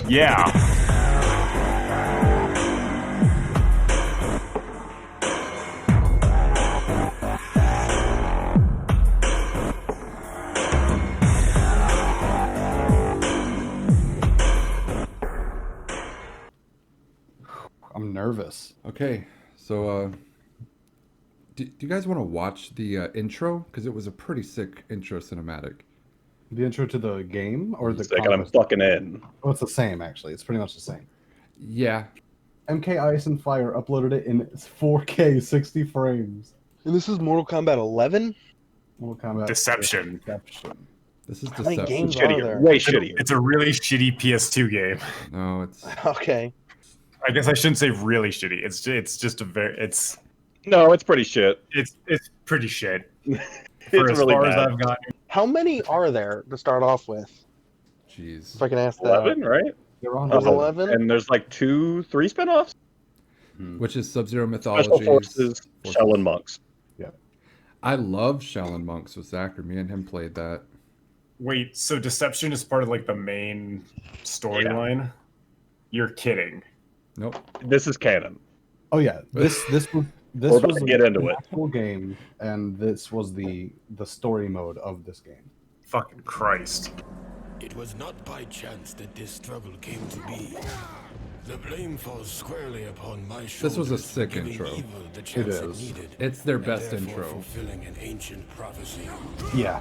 Yeah. I'm nervous. Okay, so do you guys want to watch the intro? Because it was a pretty sick intro cinematic. The intro to the game or the Second, I'm conquest? fucking in. Oh, it's the same actually. It's pretty much the same. Yeah. MK Ice and Fire uploaded it in 4K 60 frames. And this is Mortal Kombat 11? Mortal Kombat Deception. This is How many Deception. games are Shittier. there? Way shittier. It's a really shitty PS2 game. No, it's Okay. I guess I shouldn't say really shitty. It's just a No, it's pretty shit. it's pretty shit. It's For as really far bad. as I've gotten. How many are there to start off with? jeez. If I can ask that. 11, right? They're on There's Oh, 11? And there's like 2, 3 spinoffs. Which is Sub-Zero Mythology. Special Forces, Shell and Monks. I love Shell and Monks with Zachary. Me and him played that. Wait, so Deception is part of like the main storyline? You're kidding. Nope. This is canon. Oh yeah, this We're was about to get into it. actual game, and this was the story mode of this game. Fucking Christ. It was not by chance that this struggle came to be. The blame falls squarely upon my shoulders. This was a for sick giving intro. evil the chance it is. needed, It's their and best therefore intro. fulfilling an ancient prophecy. Yeah,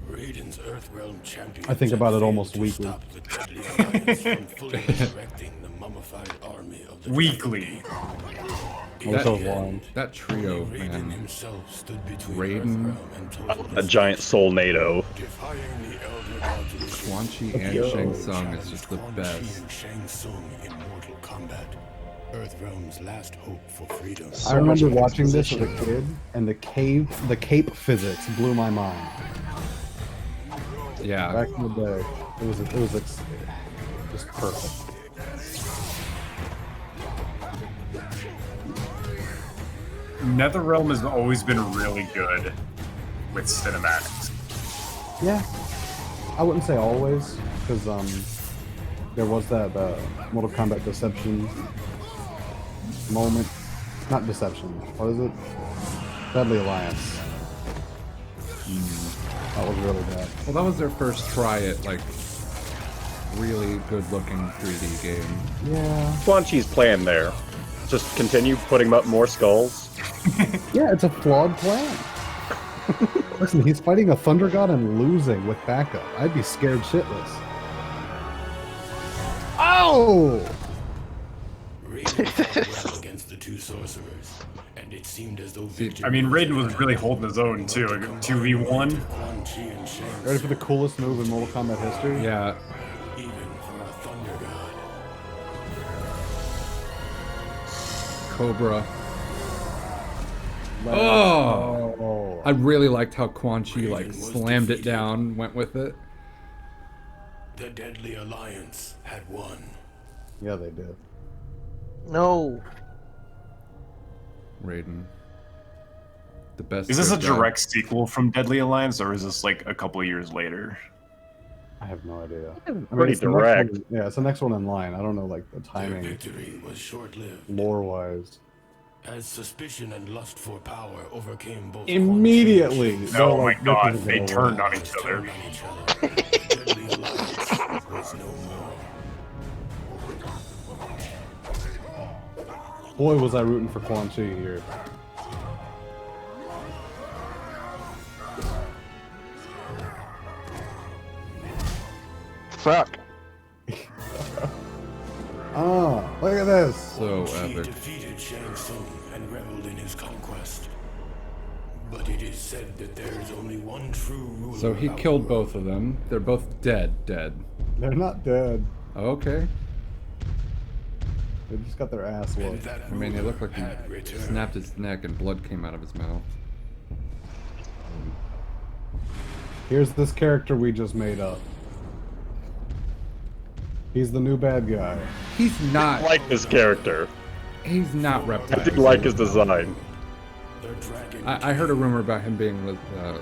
Raiden's Earthrealm champions I think about had it almost failed to weekly. stop the deadly alliance from fully resurrecting the mummified army of the Weekly. I wish I was lying. That trio, Raiden man. himself stood between Raiden. Earthrealm and total A giant soul NATO. defying the elder gods of the Quan Chi and Shang Tsung is just the Quan Chi best. and Shang Tsung in Mortal Kombat. Earthrealm's last hope for freedom. I remember watching this as a kid, and the cape physics blew my mind. Yeah. Back in the day, it was just perfect. NetherRealm has always been really good with cinematics. Yeah, I wouldn't say always, because there was that Mortal Kombat Deception moment. Not Deception. What is it? Deadly Alliance. That was really bad. Well, that was their first try at, like, really good-looking 3D game. Yeah. Quan Chi's plan there. Just continue putting up more skulls. Yeah, it's a flawed plan. Listen, he's fighting a Thunder God and losing with backup. I'd be scared shitless. Oh! Raiden fought well against the two sorcerers, and it seemed as though victory I mean, Raiden was really holding his own too. Like 2v1. Quan Chi and Shang Ready for the coolest move in Mortal Kombat history? Yeah. even from a Thunder God. Cobra. Oh! Oh! I really liked how Quan Chi, like, slammed it down, went with it. The Deadly Alliance had won. Yeah, they did. No. Raiden. The best. Is this a good guy. direct sequel from Deadly Alliance, or is this like a couple of years later? I have no idea. Pretty it's the next direct. one- yeah, it's the next one in line. I don't know, like, the Their timing, victory was short-lived, lore-wise. as suspicion and lust for power overcame both Immediately! Quan Chi and They're Oh my like, this god, is they gonna turned work. on each other. Turned on each other. The Deadly Alliance was no more. Boy, was I rooting for Quan Chi here. Fuck. Ah, look at this! So Quan Chi epic. defeated Shang Tsung and reveled in his conquest. But it is said that there is only one true ruler. So he of killed the both of them. They're both dead. They're not dead. Okay. They just got their ass world. whooped. That I mean, he looked like had he returned. snapped his neck and blood came out of his mouth. Here's this character we just made up. He's the new bad guy. He's I not. like this character. He's not I Reptile. did like his design. The dragon I heard a rumor about him being with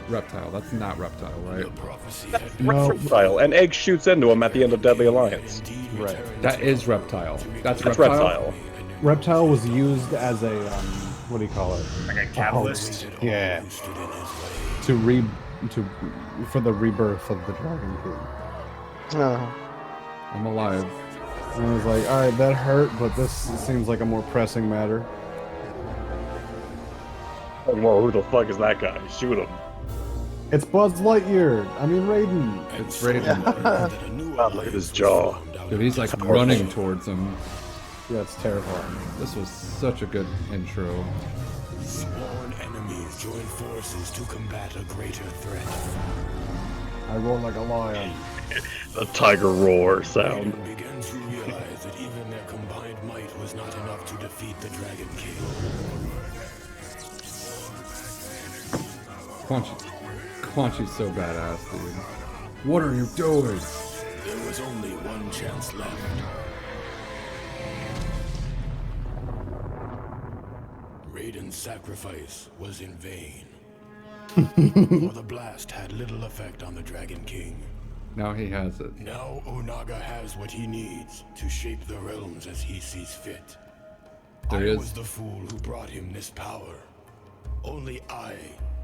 Reptile. That's not Reptile, right? The prophecy had No. Reptile, and Egg shoots into him at the end of Deadly Alliance. indeed Right. That is Reptile. That's That's Reptile. Reptile. Reptile was used as a what do you call it? Like a catalyst. Yeah. Who stood in his way. To for the rebirth of the Dragon King. Oh. I'm alive. And I was like, all right, that hurt, but this seems like a more pressing matter. Whoa, who the fuck is that guy? Shoot him. It's Buzz Lightyear. I mean Raiden. It's Raiden. God, look at his jaw. Dude, he's like running towards him. Yeah, it's terrifying. This was such a good intro. Sworn enemies join forces to combat a greater threat. I roar like a lion. The tiger roar sound. Raiden began to realize that even their combined might was not enough to defeat the Dragon King. Quan Chi's so badass, dude. What are you doing? There was only one chance left. Raiden's sacrifice was in vain. For the blast had little effect on the Dragon King. Now he has it. Now Onaga has what he needs to shape the realms as he sees fit. There I is- was the fool who brought him this power. Only I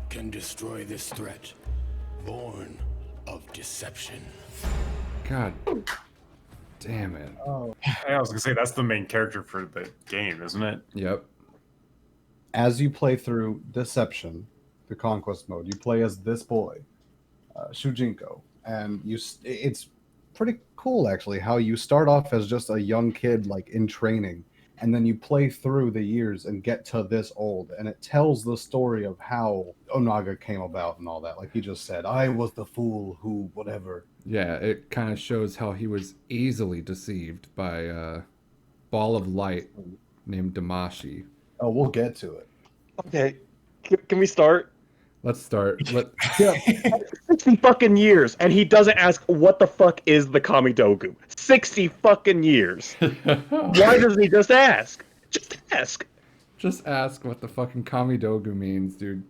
can destroy this threat, born of deception. God damn it. I was gonna say that's the main character for the game, isn't it? Yep. As you play through Deception, the Conquest mode, you play as this boy, Shujinko, and it's pretty cool actually how you start off as just a young kid like in training, and then you play through the years and get to this old, and it tells the story of how Onaga came about and all that. Like he just said, I was the fool who whatever. Yeah, it kind of shows how he was easily deceived by a ball of light named Damashi. Oh, we'll get to it. Okay, can we start? Let's start. 60 fucking years, and he doesn't ask what the fuck is the Kamidogu. 60 fucking years. Why doesn't he just ask? Just ask. Just ask what the fucking Kamidogu means, dude.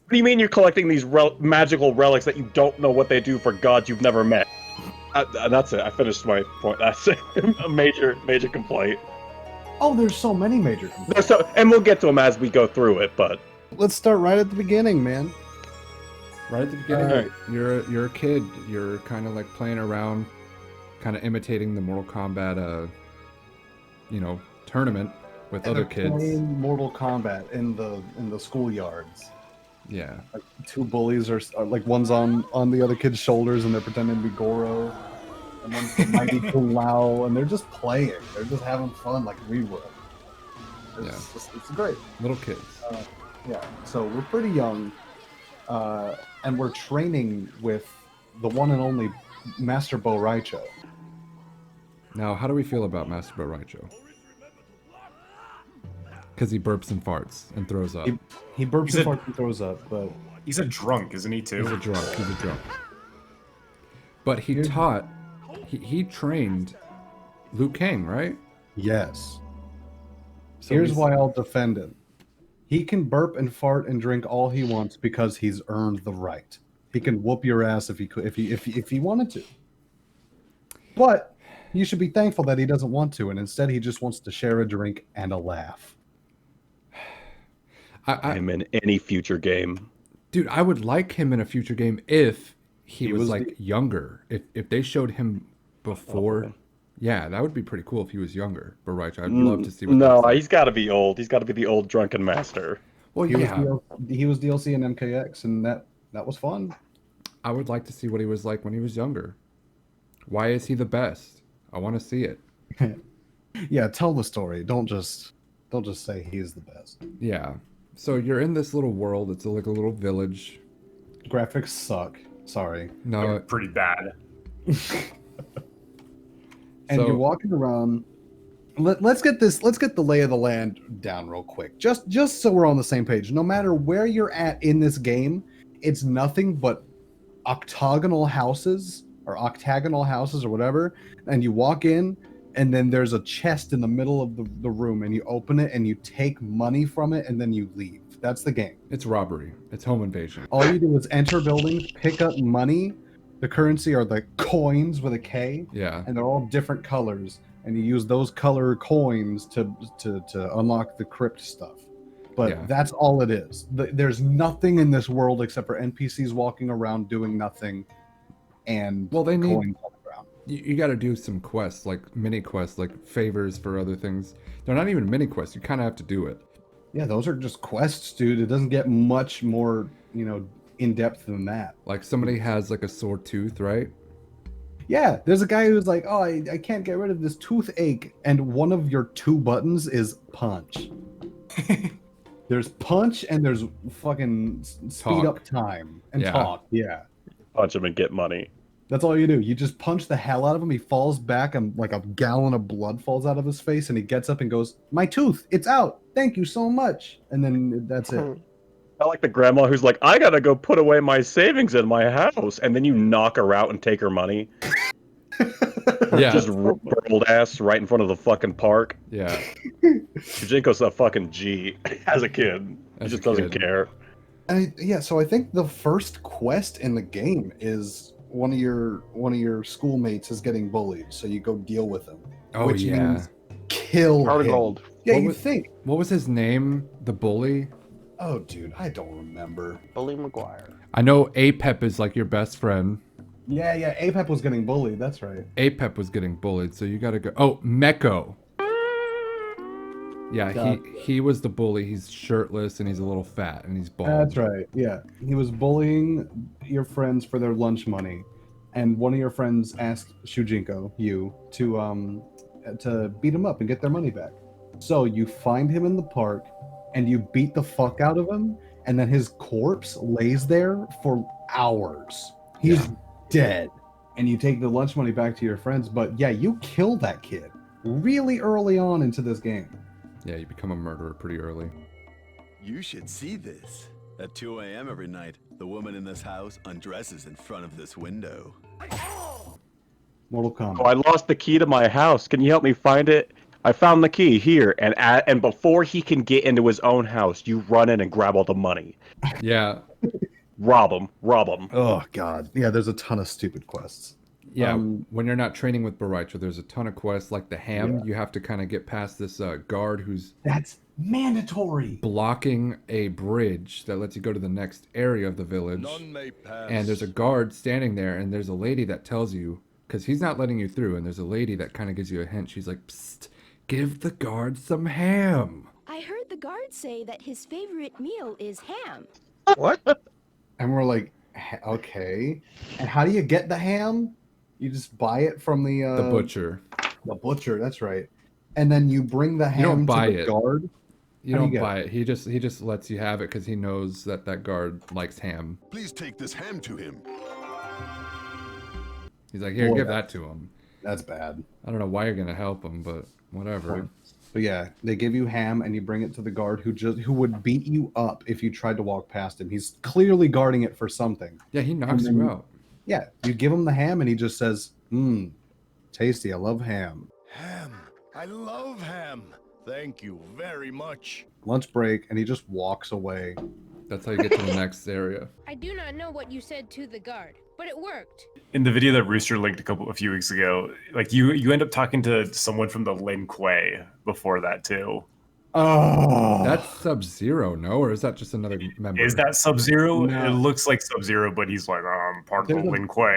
What do you mean you're collecting these magical relics that you don't know what they do for gods you've never met? That's it. I finished my point. That's a major complaint. Oh, there's so many major complaints. And we'll get to them as we go through it, but... Let's start right at the beginning, man. Right at the beginning, Alright. you're a kid. You're kind of like playing around, kind of imitating the Mortal Kombat, tournament with other kids. Playing Mortal Kombat in the schoolyards. Yeah. Like two bullies are like one's on the other kid's shoulders and they're pretending to be Goro, and one's the mighty Kung Lao, and they're just playing. They're just having fun like we would. It's great. Little kids. Yeah. So we're pretty young, and we're training with the one and only Master Bo Raicho. Now, how do we feel about Master Bo Raicho? Because he burps and farts and throws up. He burps He's and a- farts and throws up, but He's a drunk, isn't he too? He's a drunk. But he taught, he trained Liu Kang, right? yes. So Here's he's- why I'll defend him. He can burp and fart and drink all he wants because he's earned the right. He can whoop your ass if he wanted to. But you should be thankful that he doesn't want to, and instead he just wants to share a drink and a laugh. I'm in any future game. Dude, I would like him in a future game if he was was like younger. If they showed him before, yeah, that would be pretty cool if he was younger. But Raicho, I'd love to see. What No, that's like. he's got to be old. He's got to be the old drunken master. Well, He yeah, was DLC in MKX, and that was fun. I would like to see what he was like when he was younger. Why is he the best? I want to see it. Yeah, tell the story. Don't just say he's the best. Yeah. So you're in this little world. It's like a little village. Graphics suck. Sorry. No, They're pretty bad. And So- you're walking around. Let's get the lay of the land down real quick. Just so we're on the same page. No matter where you're at in this game, it's nothing but octagonal houses or whatever. And you walk in, and then there's a chest in the middle of the room, and you open it and you take money from it, and then you leave. That's the game. it's robbery. It's home invasion. All you do is enter buildings, pick up money, The currency are the coins with a K, Yeah. and they're all different colors, and you use those color coins to unlock the crypt stuff. But Yeah. that's all it is. There's nothing in this world except for NPCs walking around doing nothing, and Well, they need coins on the ground. you got to do some quests, like mini quests, like favors for other things. They're not even mini quests. You kind of have to do it. Yeah, those are just quests, dude. It doesn't get much more, in depth than that. Like somebody has like a sore tooth, right? Yeah, there's a guy who's like, oh, I can't get rid of this toothache, and one of your 2 buttons is punch. There's punch and there's fucking speed up time and Yeah. talk. Yeah. Punch him and get money. That's all you do. You just punch the hell out of him. He falls back and like a gallon of blood falls out of his face, and he gets up and goes, "My tooth, it's out. Thank you so much." And then that's it. I like the grandma who's like, I gotta go put away my savings in my house, and then you knock her out and take her money. Yeah. Just her old ass right in front of the fucking park. Yeah. Jinko's a fucking G as a kid. He As just a doesn't kid. care. Yeah, so I think the first quest in the game is one of your schoolmates is getting bullied, so you go deal with him. Oh which yeah. means kill Heart of him. gold. Yeah, What you was- think? What was his name? The bully? Oh, dude, I don't remember. Bully McGuire. I know Apep is like your best friend. Yeah, Apep was getting bullied. That's right. Apep was getting bullied, so you gotta go. Oh, Meko. Yeah, Got he was the bully. He's shirtless and he's a little fat and he's bald. That's right. Yeah, he was bullying your friends for their lunch money, and one of your friends asked Shujinko, you, to beat him up and get their money back. So you find him in the park, and you beat the fuck out of him, and then his corpse lays there for hours. He's dead, and you take the lunch money back to your friends. But yeah, you kill that kid really early on into this game. Yeah, you become a murderer pretty early. You should see this. At 2 a.m. every night, the woman in this house undresses in front of this window. Mortal Kombat. Oh, I lost the key to my house. Can you help me find it? I found the key here, and before he can get into his own house, you run in and grab all the money. Yeah. Rob him. Oh god. Yeah, there's a ton of stupid quests. Yeah, when you're not training with Boraicho, there's a ton of quests like the ham. Yeah. You have to kind of get past this guard who's That's mandatory. blocking a bridge that lets you go to the next area of the village. None may pass. And there's a guard standing there, and there's a lady that tells you, because he's not letting you through, and there's a lady that kind of gives you a hint. She's like, psst, give the guard some ham. I heard the guard say that his favorite meal is ham. What? And we're like, okay. And how do you get the ham? You just buy it from the The butcher. That's right. And then you bring the ham You don't buy to the it. guard. You How do don't you get buy it. He just lets you have it because he knows that guard likes ham. Please take this ham to him. He's like, here, Boy, give that to him. That's bad. I don't know why you're gonna help him, but whatever. But yeah, they give you ham and you bring it to the guard who would beat you up if you tried to walk past him. He's clearly guarding it for something. Yeah, he knocks then- you out. Yeah, you give him the ham and he just says, tasty, I love ham. Ham. I love ham. Thank you very much. Lunch break, and he just walks away. That's how you get to the next area. I do not know what you said to the guard, but it worked. In the video that Rooster linked a few weeks ago, like you end up talking to someone from the Lin Kuei before that too. Oh, That's Sub-Zero, no? Or is that just another member? Is that Sub-Zero? No. It looks like Sub-Zero, but he's like, I'm part of There's the a- Lin Kuei.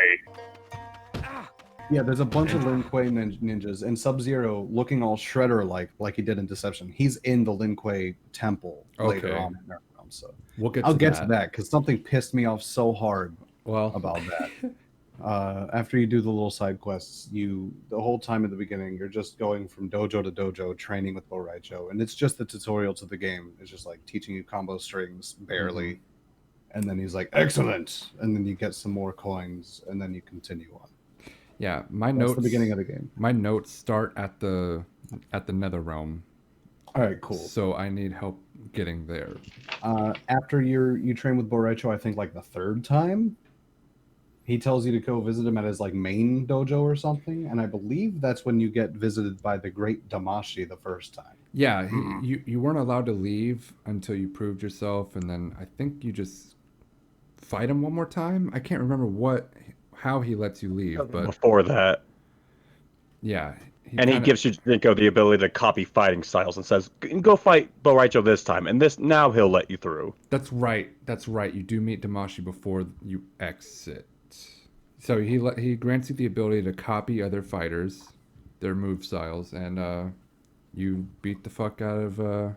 yeah. There's a bunch of Lin Kuei ninjas, and Sub-Zero looking all Shredder like he did in Deception. He's in the Lin Kuei temple later Okay. on in their film. So We'll get I'll to get that. to that because something pissed me off so hard Well, about that. After you do the little side quests, the whole time at the beginning, you're just going from dojo to dojo, training with Boraicho, and it's just the tutorial to the game. It's just like teaching you combo strings barely, Mm-hmm. and then he's like, "Excellent," and then you get some more coins, and then you continue on. yeah, my That's notes. the beginning of the game. My notes start at the Nether Realm, All right, cool. so I need help getting there. After you train with Boraicho, I think like the third time, he tells you to go visit him at his like main dojo or something, and I believe that's when you get visited by the great Damashi the first time. Yeah, you weren't allowed to leave until you proved yourself, and then I think you just fight him one more time. I can't remember how he lets you leave, but Before that. yeah. He gives Shujinko the ability to copy fighting styles and says, go fight Boraicho this time, and now he'll let you through. That's right. That's right. You do meet Damashi before you exit. So he grants you the ability to copy other fighters, their move styles, and you beat the fuck out of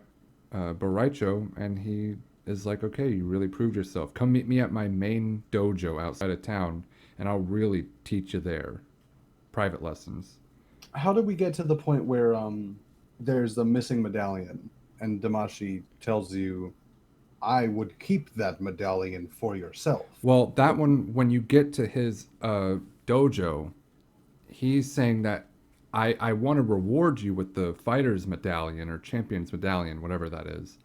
Boraicho, and he is like, okay, you really proved yourself. Come meet me at my main dojo outside of town, and I'll really teach you there. Private lessons. How did we get to the point where there's a missing medallion, and Damashi tells you, I would keep that medallion for yourself? Well, that one, when you get to his dojo, he's saying that I want to reward you with the fighter's medallion or champion's medallion, whatever that is.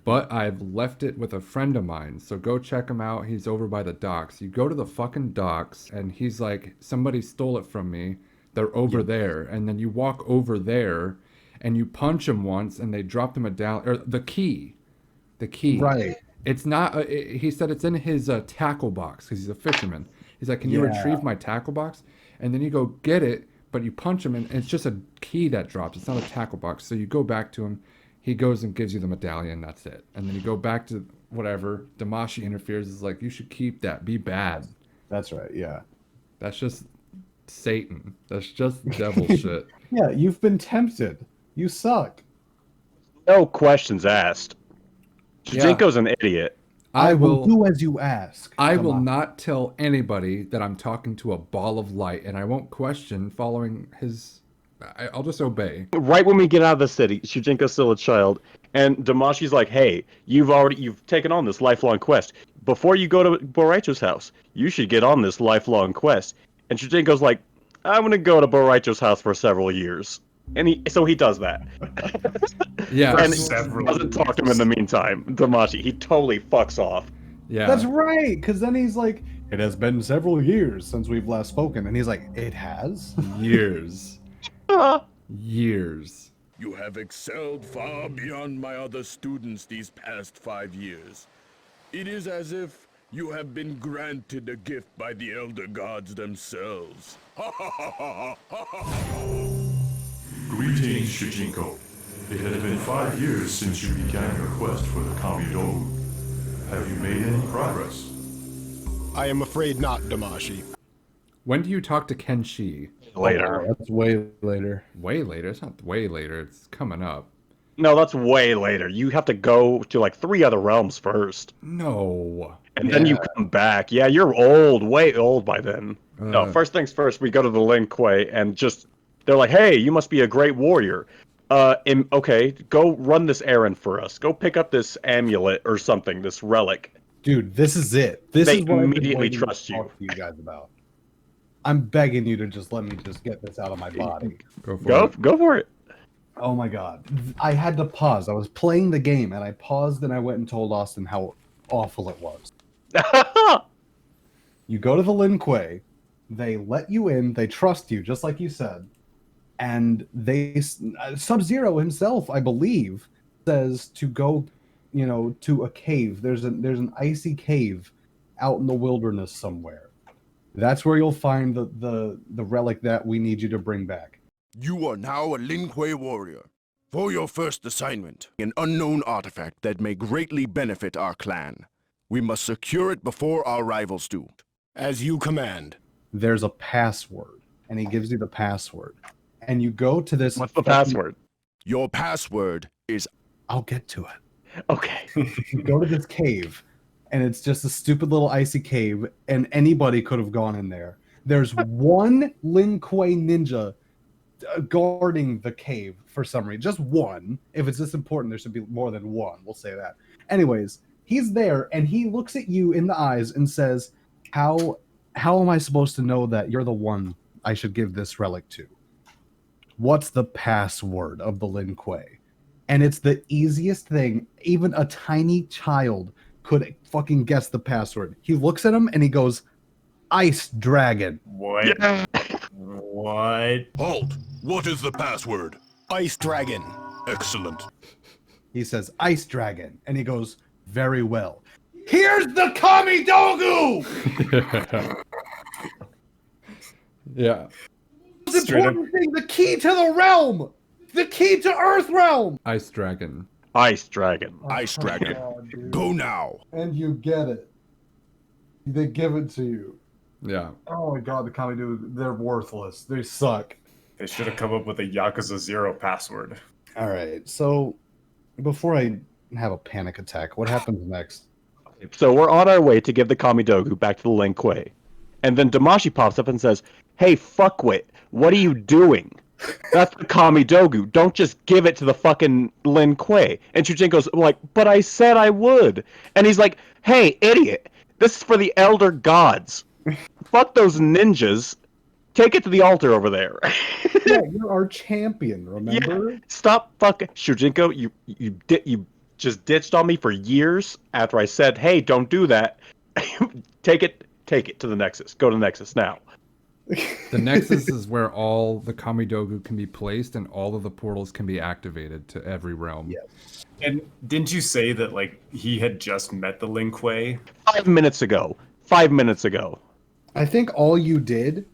But I've left it with a friend of mine, so go check him out. He's over by the docks. You go to the fucking docks, and he's like, somebody stole it from me. They're over there. And then you walk over there, and you punch him once, and they drop the medallion, or the key. The key. Right. It's not, he said it's in his tackle box, because he's a fisherman. He's like, can you retrieve my tackle box? And then you go get it, but you punch him, and it's just a key that drops. It's not a tackle box. So you go back to him. He goes and gives you the medallion. That's it. And then you go back to whatever. Damashi interferes. Is like, you should keep that. Be bad. That's right. Yeah. That's just Satan. That's just devil shit. Yeah, you've been tempted. You suck. No questions asked. Shujinko's an idiot. I will do as you ask. I will not tell anybody that I'm talking to a ball of light, and I won't question following his... I'll just obey. Right when we get out of the city, Shujinko's still a child, and Damashi's like, hey, you've taken on this lifelong quest. Before you go to Boraicho's house, you should get on this lifelong quest. And Shujinko's like, I'm gonna go to Boraicho's house for several years. And so he does that. Yeah. And he doesn't talk to him in the meantime. Damashi, he totally fucks off. Yeah. That's right, because then he's like, it has been several years since we've last spoken. And he's like, it has? Years. Years. You have excelled far beyond my other students these past 5 years. It is as if you have been granted a gift by the Elder Gods themselves. Greetings, Shujinko. It has been 5 years since you began your quest for the Kamidogu. Have you made any progress? I am afraid not, Damashi. When do you talk to Kenshi? Later. Oh, that's way later. Way later? It's not way later. It's coming up. No, that's way later. You have to go to like 3 other realms first. No. And then you come back. Yeah, you're old, way old by then. No, first things first, we go to the Lin Kuei and they're like, hey, you must be a great warrior. Okay, go run this errand for us. Go pick up this amulet or something, this relic. Dude, this is it. This They is what immediately I've been waiting trust to you. talk to you guys about. I'm begging you to just let me just get this out of my body. Go for it. Oh my god. I had to pause. I was playing the game and I paused and I went and told Austin how awful it was. You go to the Lin Kuei, they let you in, they trust you, just like you said, and Sub-Zero himself, I believe, says to go, to a cave. There's an icy cave out in the wilderness somewhere. That's where you'll find the relic that we need you to bring back. You are now a Lin Kuei warrior. For your first assignment, an unknown artifact that may greatly benefit our clan. We must secure it before our rivals do. As you command. There's a password, and he gives you the password. And you go to this... What's the password? Your password is... I'll get to it. Okay. You go to this cave, and it's just a stupid little icy cave, and anybody could have gone in there. There's one Lin Kuei ninja guarding the cave for some reason. Just one. If it's this important, there should be more than one. We'll say that. Anyways, he's there, and he looks at you in the eyes and says, how am I supposed to know that you're the one I should give this relic to? What's the password of the Lin Kuei? And it's the easiest thing. Even a tiny child could fucking guess the password. He looks at him and he goes, Ice Dragon. What? Yeah. What? Halt! What is the password? Ice Dragon. Excellent. He says, Ice Dragon. And he goes, very well. Here's the Kamidogu! Yeah. The most important thing, the key to the realm! The key to Earth Realm! Ice Dragon. Ice Dragon. Ice Dragon. God, dude. Go now. And you get it. They give it to you. Yeah. Oh my god, the comedy dude, they're worthless. They suck. They should have come up with a Yakuza 0 password. Alright, so before I have a panic attack, what happens next? So we're on our way to give the Kamidogu back to the Lin Kuei. And then Damashi pops up and says, "Hey, fuckwit, what are you doing? That's the Kamidogu. Don't just give it to the fucking Lin Kuei." And Shujinko's like, "But I said I would." And he's like, "Hey, idiot, this is for the Elder Gods. Fuck those ninjas. Take it to the altar over there." Yeah, you're our champion, remember? Yeah, stop fucking Shujinko. You just ditched on me for years after I said, "Hey, don't do that." Take it to the Nexus. Go to the Nexus now. The Nexus is where all the Kamidogu can be placed and all of the portals can be activated to every realm. Yes. And didn't you say that like he had just met the Lin Kuei? 5 minutes ago. 5 minutes ago. I think all you did,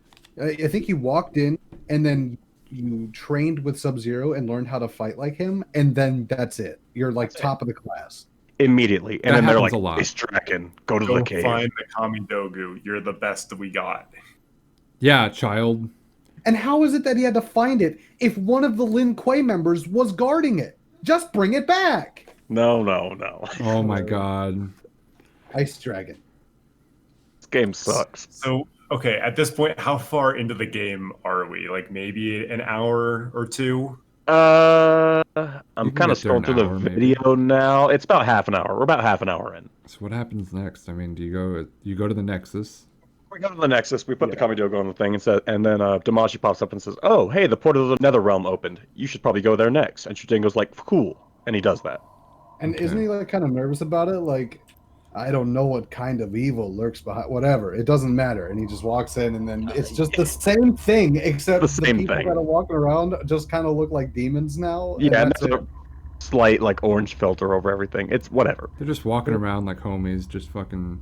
I think you walked in and then you trained with Sub-Zero and learned how to fight like him, and then that's it. You're like top of the class. Immediately. And That then they're happens like, a lot. "Ice Dragon, go to Go the cave." find the Kamidogu. You're the best that we got. Yeah, child. And how is it that he had to find it if one of the Lin Kuei members was guarding it? Just bring it back. No. Oh my god. Ice Dragon. This game sucks. So, okay, at this point, how far into the game are we? Like maybe an hour or two? I'm You can kind of get there scrolling in through an the hour, maybe. video now. It's about half an hour. We're about half an hour in. So what happens next? I mean, do you go to the Nexus? We go to the Nexus. We put the Kamidogo on the thing and then Damashi pops up and says, "Oh, hey, the portal to the Nether Realm opened. You should probably go there next." And Shujinko's like, "Cool," and he does that. And Okay. isn't he like kind of nervous about it? Like, I don't know what kind of evil lurks behind. Whatever, it doesn't matter. And he just walks in, and then it's just the same thing, except The same people thing. that are walking around just kind of look like demons now. and Yeah, and that's there's it. a slight like orange filter over everything. It's whatever. They're just walking around like homies, just walking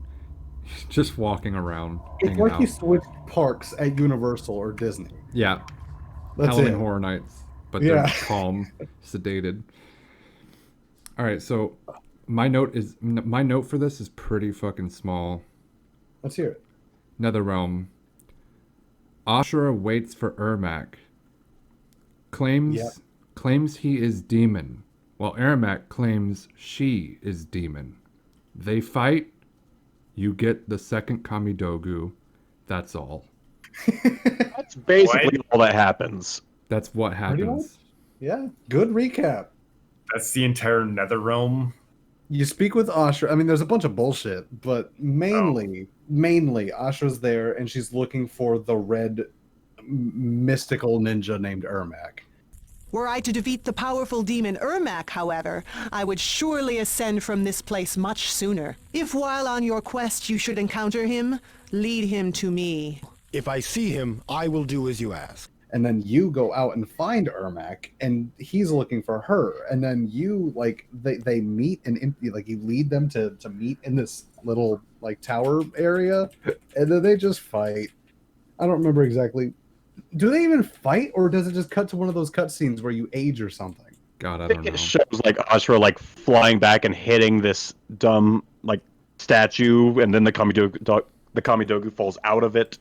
around, It's hanging like out. you switched parks at Universal or Disney. Yeah, That's Halloween it. Horror Nights, but Yeah. they're calm, sedated. All right, so my note for this is pretty fucking small. Let's hear it. Netherrealm. Ashura waits for Ermac. Claims he is demon, while Ermac claims she is demon. They fight. You get the second Kamidogu. That's all. That's basically all that happens. That's what happens. Yeah, good recap. That's the entire Netherrealm. You speak with Ashura. I mean, there's a bunch of bullshit, but mainly Ashura's there, and she's looking for the red mystical ninja named Ermac. Were I to defeat the powerful demon Ermac, however, I would surely ascend from this place much sooner. If while on your quest you should encounter him, lead him to me. If I see him, I will do as you ask. And then you go out and find Ermac, and he's looking for her. And then you they meet, and like you lead them to meet in this little like tower area, and then they just fight. I don't remember exactly. Do they even fight, or does it just cut to one of those cutscenes where you age or something? God, I I don't think know. it shows like Ashura like flying back and hitting this dumb like statue, and then the Kamidogu falls out of it.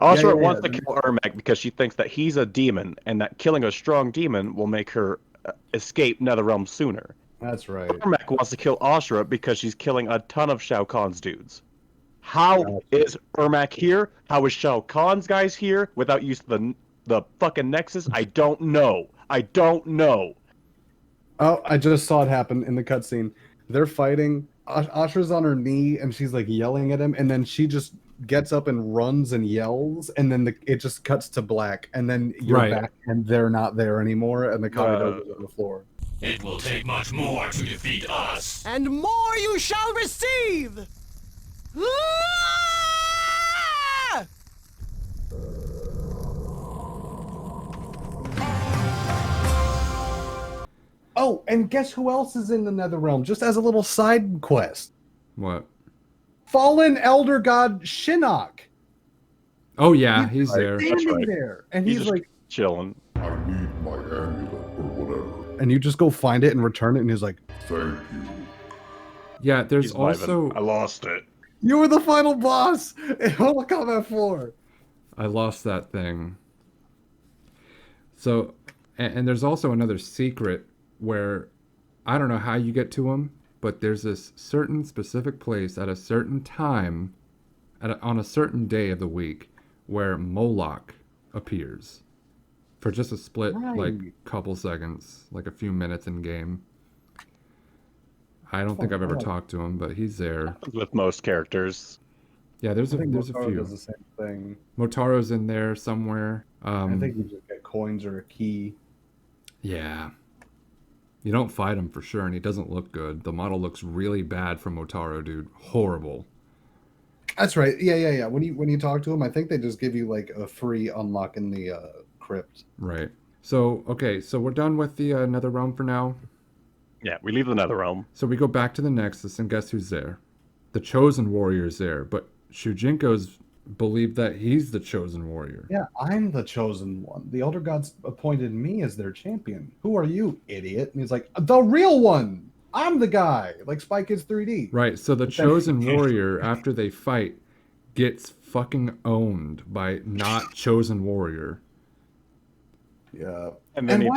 Ashura wants to kill Ermac because she thinks that he's a demon, and that killing a strong demon will make her escape Netherrealm sooner. That's right. Ermac wants to kill Ashura because she's killing a ton of Shao Kahn's dudes. How is Ermac here? How is Shao Kahn's guys here without use of the fucking Nexus? I don't know. I don't know. Oh, I just saw it happen in the cutscene. They're fighting. Ashura's on her knee, and she's like yelling at him, and then she just gets up and runs and yells, and then it just cuts to black, and then you're back, and they're not there anymore, and the Kamidogu's on the floor. It will take much more to defeat us. And more you shall receive! Ah! Oh, and guess who else is in the Netherrealm? Just as a little side quest. What? Fallen Elder God Shinnok. Oh yeah, he's there. Standing there, and he's just like chilling. I need my amulet or whatever. and you just go find it and return it, and he's like, Thank you. Yeah, there's He's vibing. also I lost it. "You were the final boss in Mortal Kombat 4." I lost that thing. So, and there's also another secret where I don't know how you get to him, but there's this certain specific place at a certain time, on a certain day of the week, where Moloch appears for just a split, like, Right. couple seconds, like a few minutes in game. I don't think I've ever talked to him, but he's there. With most characters. Yeah, there's I think a Motaro few. does the same thing. Motaro's in there somewhere. I think you just get coins or a key. Yeah. You don't fight him for sure, and he doesn't look good. The model looks really bad for Motaro, dude. Horrible. That's right. Yeah. When you talk to him, I think they just give you like a free unlock in the crypt. Right. So, okay, so we're done with the Nether Realm for now. Yeah, we leave the Nether Realm. So we go back to the Nexus, and guess who's there? The Chosen Warrior's there, but Shujinko's believed that he's the Chosen Warrior. Yeah, I'm the chosen one. The Elder Gods appointed me as their champion. Who are you, idiot? And he's like, the real one. I'm the guy. Like Spy Kids 3D. Right, so the Chosen Warrior, after they fight, gets fucking owned by not Chosen Warrior. Yeah. And then he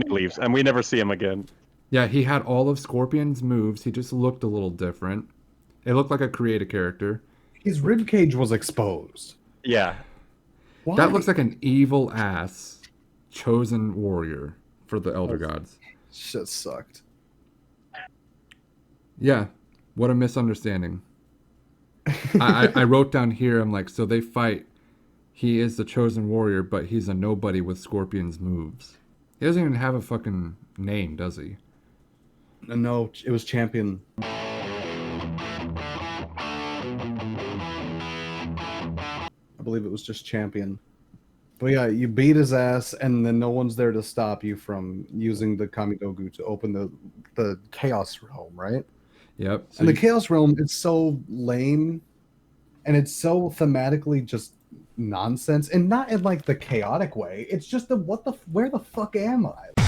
leaves, and we never see him again. Yeah, he had all of Scorpion's moves. He just looked a little different. It looked like a creative character. His ribcage was exposed. Yeah. Why? That looks like an evil ass Chosen Warrior for the Elder Gods. Shit sucked. Yeah, what a misunderstanding. I wrote down here, I'm like, so they fight. He is the Chosen Warrior, but he's a nobody with Scorpion's moves. He doesn't even have a fucking name, does he? No, it was champion. I believe it was just champion. But yeah, you beat his ass, and then no one's there to stop you from using the Kamidogu to open the Chaos Realm, right? Yep. So And the Chaos Realm is so lame, and it's so thematically just nonsense, and not in like the chaotic way. It's just where the fuck am I?